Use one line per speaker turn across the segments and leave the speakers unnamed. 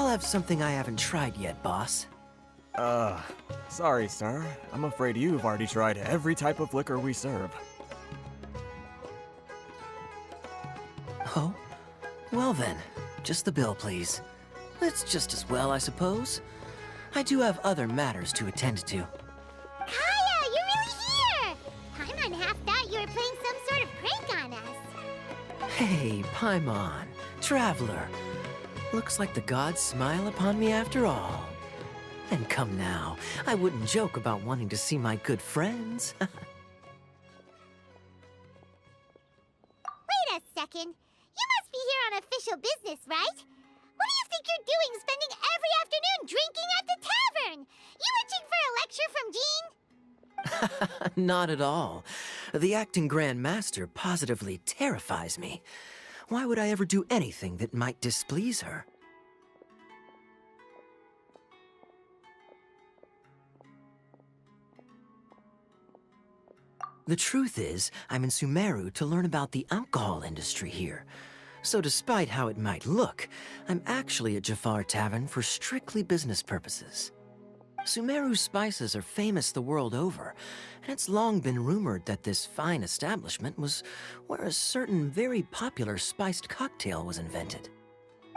I'll have something I haven't tried yet, boss.
Sorry, sir. I'm afraid you've already tried every type of liquor we serve.
Oh? Well then, just the bill, please. It's just as well, I suppose. I do have other matters to attend to.
Kaeya, you're really here! Paimon half thought you were playing some sort of prank on us.
Hey, Paimon, traveler. Looks like the gods smile upon me after all. And come now, I wouldn't joke about wanting to see my good friends.
Wait a second. You must be here on official business, right? What do you think you're doing spending every afternoon drinking at the tavern? You itching for a lecture from Jean?
Not at all. The acting Grand Master positively terrifies me. Why would I ever do anything that might displease her? The truth is, I'm in SUMERU to learn about the alcohol industry here. So despite how it might look, I'm actually at Jafar Tavern for strictly business purposes. SUMERU spices are famous the world over, and it's long been rumored that this fine establishment was where a certain very popular spiced cocktail was invented.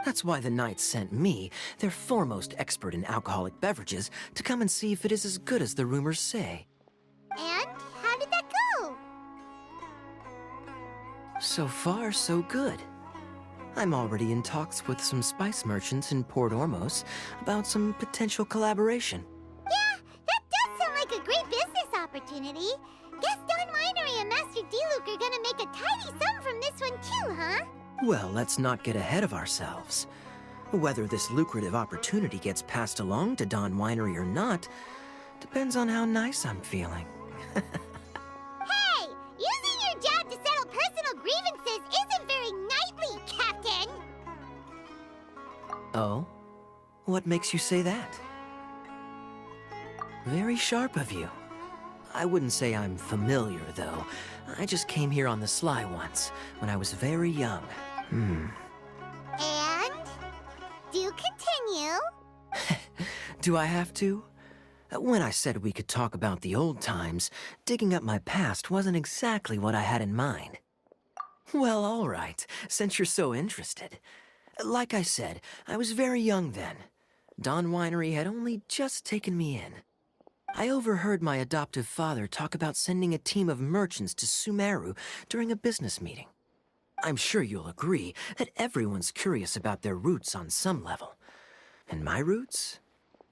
That's why the Knights sent me, their foremost expert in alcoholic beverages, to come and see if it is as good as the rumors say.
And how did that go?
So far, so good. I'm already in talks with some spice merchants in Port Ormos about some potential collaboration.
Yeah, that does sound like a great business opportunity. Guess Don Winery and Master D-Luke are gonna make a tidy sum from this one too, huh?
Well, let's not get ahead of ourselves. Whether this lucrative opportunity gets passed along to Don Winery or not depends on how nice I'm feeling.
Hey! Using your job to settle personal grievances isn't very knightly, Captain!
Oh? What makes you say that? Very sharp of you. I wouldn't say I'm familiar, though. I just came here on the sly once, when I was very young.
And? Do continue.
Do I have to? When I said we could talk about the old times, digging up my past wasn't exactly what I had in mind. Well, all right, since you're so interested. Like I said, I was very young then. Don Winery had only just taken me in. I overheard my adoptive father talk about sending a team of merchants to SUMERU during a business meeting. I'm sure you'll agree that everyone's curious about their roots on some level. And my roots?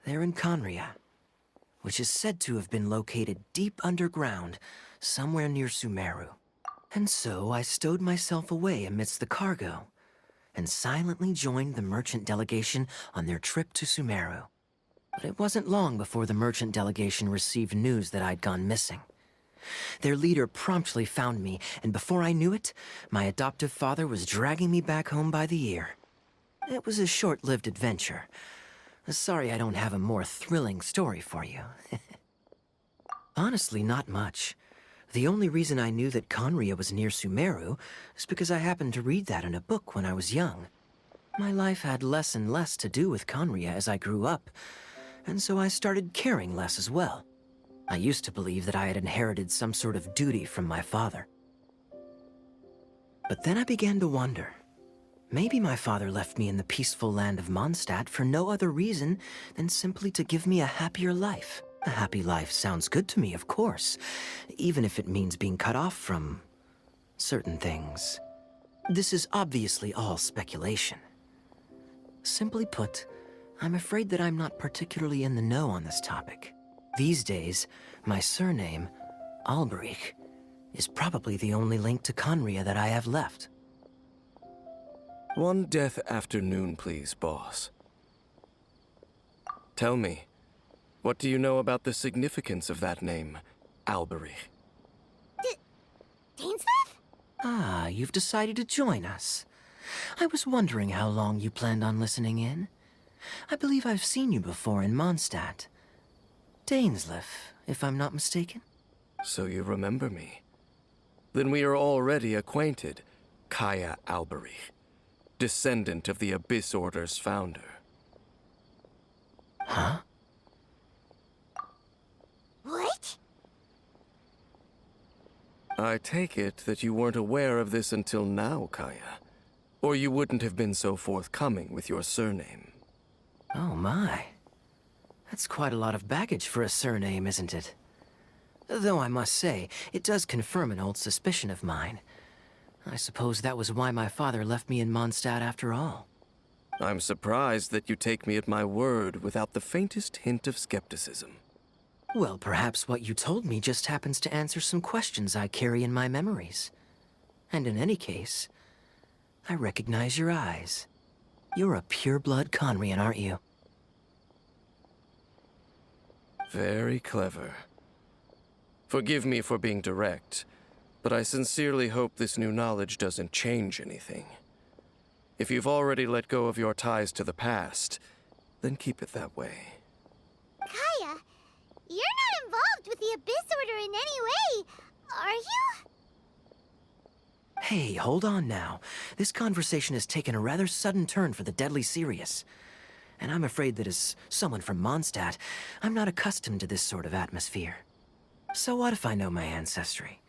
They're in Conria, which is said to have been located deep underground, somewhere near SUMERU. And so I stowed myself away amidst the cargo, and silently joined the merchant delegation on their trip to SUMERU. But it wasn't long before the merchant delegation received news that I'd gone missing. Their leader promptly found me, and before I knew it, my adoptive father was dragging me back home by the ear. It was a short-lived adventure. Sorry I don't have a more thrilling story for you. Honestly, not much. The only reason I knew that Conria was near SUMERU is because I happened to read that in a book when I was young. My life had less and less to do with Conria as I grew up, and so I started caring less as well. I used to believe that I had inherited some sort of duty from my father. But then I began to wonder. Maybe my father left me in the peaceful land of Mondstadt for no other reason than simply to give me a happier life. A happy life sounds good to me, of course, even if it means being cut off from certain things. This is obviously all speculation. Simply put, I'm afraid that I'm not particularly in the know on this topic. These days, my surname, Alberich, is probably the only link to Conria that I have left.
One death afternoon, please, boss. Tell me, what do you know about the significance of that name, Alberich?
Dainsmith?
Ah, you've decided to join us. I was wondering how long you planned on listening in. I believe I've seen you before in Mondstadt. Dainsleif, if I'm not mistaken.
So you remember me. Then we are already acquainted, Kaeya Alberich, descendant of the Abyss Order's founder.
Huh?
What?
I take it that you weren't aware of this until now, Kaeya. Or you wouldn't have been so forthcoming with your surname.
Oh my. That's quite a lot of baggage for a surname, isn't it? Though I must say, it does confirm an old suspicion of mine. I suppose that was why my father left me in Mondstadt after all.
I'm surprised that you take me at my word without the faintest hint of skepticism.
Well, perhaps what you told me just happens to answer some questions I carry in my memories. And in any case, I recognize your eyes. You're a pure-blood Conrian, aren't you?
Very clever. Forgive me for being direct, but I sincerely hope this new knowledge doesn't change anything. If you've already let go of your ties to the past, then keep it that way.
Kaeya, you're not involved with the Abyss Order in any way, are you?
Hey, hold on now. This conversation has taken a rather sudden turn for the deadly serious. And I'm afraid that as someone from Mondstadt, I'm not accustomed to this sort of atmosphere. So what if I know my ancestry?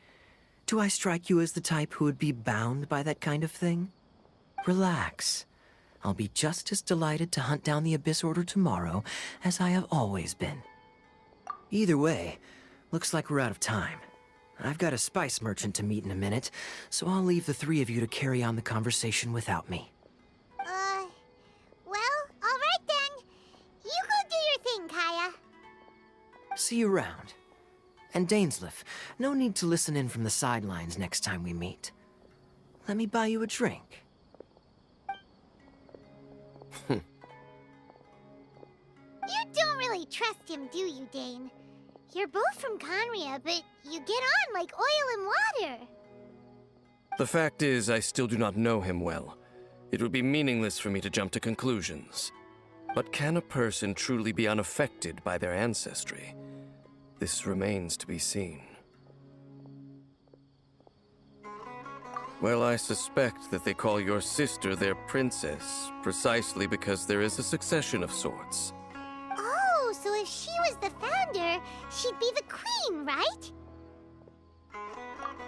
Do I strike you as the type who would be bound by that kind of thing? Relax. I'll be just as delighted to hunt down the Abyss Order tomorrow as I have always been. Either way, looks like we're out of time. I've got a spice merchant to meet in a minute, so I'll leave the three of you to carry on the conversation without me.
Well, alright then. You go do your thing, Kaeya.
See you around. And Dainsleif, no need to listen in from the sidelines next time we meet. Let me buy you a drink.
You don't really trust him, do you, Dane? You're both from Conria, but you get on like oil and water.
The fact is, I still do not know him well. It would be meaningless for me to jump to conclusions. But can a person truly be unaffected by their ancestry? This remains to be seen. Well, I suspect that they call your sister their princess, precisely because there is a succession of sorts.
Oh, so if she was the founder, she'd be the queen, right?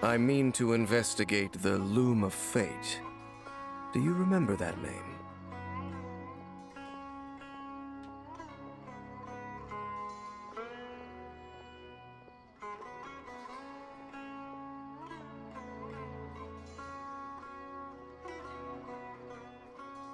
I mean to investigate the Loom of Fate. Do you remember that name?